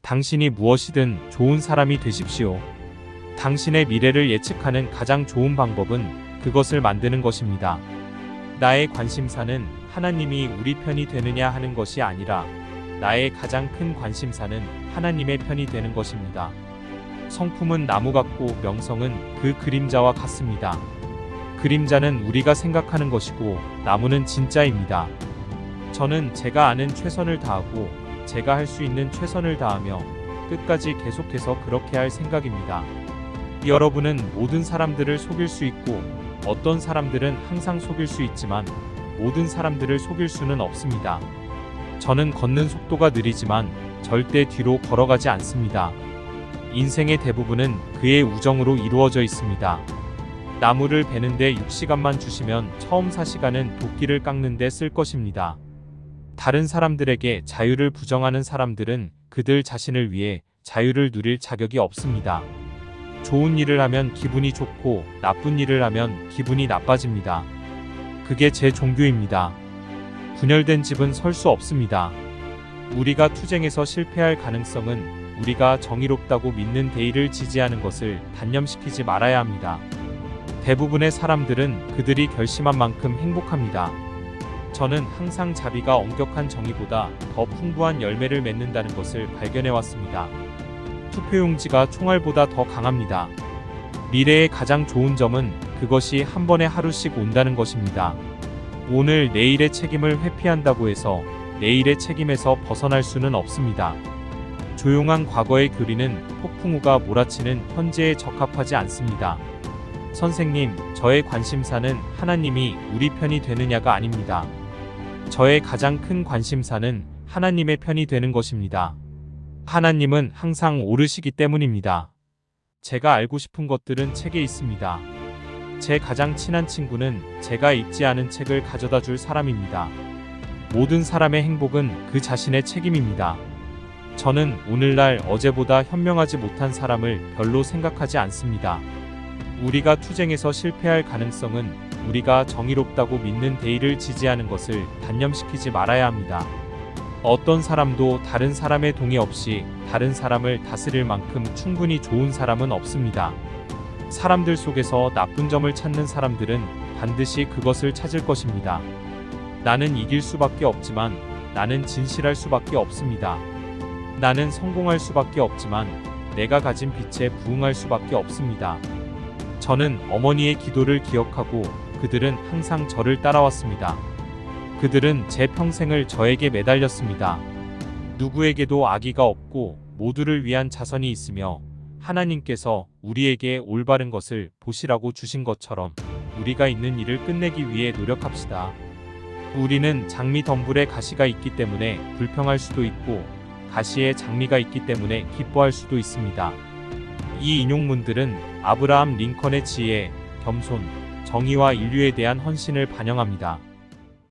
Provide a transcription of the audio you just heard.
당신이 무엇이든 좋은 사람이 되십시오. 당신의 미래를 예측하는 가장 좋은 방법은 그것을 만드는 것입니다. 나의 관심사는 하나님이 우리 편이 되느냐 하는 것이 아니라 나의 가장 큰 관심사는 하나님의 편이 되는 것입니다. 성품은 나무 같고 명성은 그 그림자와 같습니다. 그림자는 우리가 생각하는 것이고 나무는 진짜입니다. 저는 제가 아는 최선을 다하고 제가 할 수 있는 최선을 다하며 끝까지 계속해서 그렇게 할 생각입니다. 여러분은 모든 사람들을 속일 수 있고 어떤 사람들은 항상 속일 수 있지만 모든 사람들을 속일 수는 없습니다. 저는 걷는 속도가 느리지만 절대 뒤로 걸어가지 않습니다. 인생의 대부분은 그의 우정으로 이루어져 있습니다. 나무를 베는데 6시간만 주시면 처음 4시간은 도끼를 깎는데 쓸 것입니다. 다른 사람들에게 자유를 부정하는 사람들은 그들 자신을 위해 자유를 누릴 자격이 없습니다. 좋은 일을 하면 기분이 좋고 나쁜 일을 하면 기분이 나빠집니다. 그게 제 종교입니다. 분열된 집은 설 수 없습니다. 우리가 투쟁에서 실패할 가능성은 우리가 정의롭다고 믿는 대의를 지지하는 것을 단념시키지 말아야 합니다. 대부분의 사람들은 그들이 결심한 만큼 행복합니다. 저는 항상 자비가 엄격한 정의보다 더 풍부한 열매를 맺는다는 것을 발견해왔습니다. 투표용지가 총알보다 더 강합니다. 미래의 가장 좋은 점은 그것이 한 번에 하루씩 온다는 것입니다. 오늘 내일의 책임을 회피한다고 해서 내일의 책임에서 벗어날 수는 없습니다. 조용한 과거의 교리는 폭풍우가 몰아치는 현재에 적합하지 않습니다. 선생님, 저의 관심사는 하나님이 우리 편이 되느냐가 아닙니다. 저의 가장 큰 관심사는 하나님의 편이 되는 것입니다. 하나님은 항상 옳으시기 때문입니다. 제가 알고 싶은 것들은 책에 있습니다. 제 가장 친한 친구는 제가 읽지 않은 책을 가져다 줄 사람입니다. 모든 사람의 행복은 그 자신의 책임입니다. 저는 오늘날 어제보다 현명하지 못한 사람을 별로 생각하지 않습니다. 우리가 투쟁에서 실패할 가능성은 우리가 정의롭다고 믿는 대의를 지지하는 것을 단념시키지 말아야 합니다. 어떤 사람도 다른 사람의 동의 없이 다른 사람을 다스릴 만큼 충분히 좋은 사람은 없습니다. 사람들 속에서 나쁜 점을 찾는 사람들은 반드시 그것을 찾을 것입니다. 나는 이길 수밖에 없지만 나는 진실할 수밖에 없습니다. 나는 성공할 수밖에 없지만 내가 가진 빛에 부응할 수밖에 없습니다. 저는 어머니의 기도를 기억하고 그들은 항상 저를 따라왔습니다. 그들은 제 평생을 저에게 매달렸습니다. 누구에게도 악의가 없고 모두를 위한 자선이 있으며 하나님께서 우리에게 올바른 것을 보시라고 주신 것처럼 우리가 있는 일을 끝내기 위해 노력합시다. 우리는 장미 덤불에 가시가 있기 때문에 불평할 수도 있고 가시에 장미가 있기 때문에 기뻐할 수도 있습니다. 이 인용문들은 아브라함 링컨의 지혜, 겸손, 정의와 인류에 대한 헌신을 반영합니다.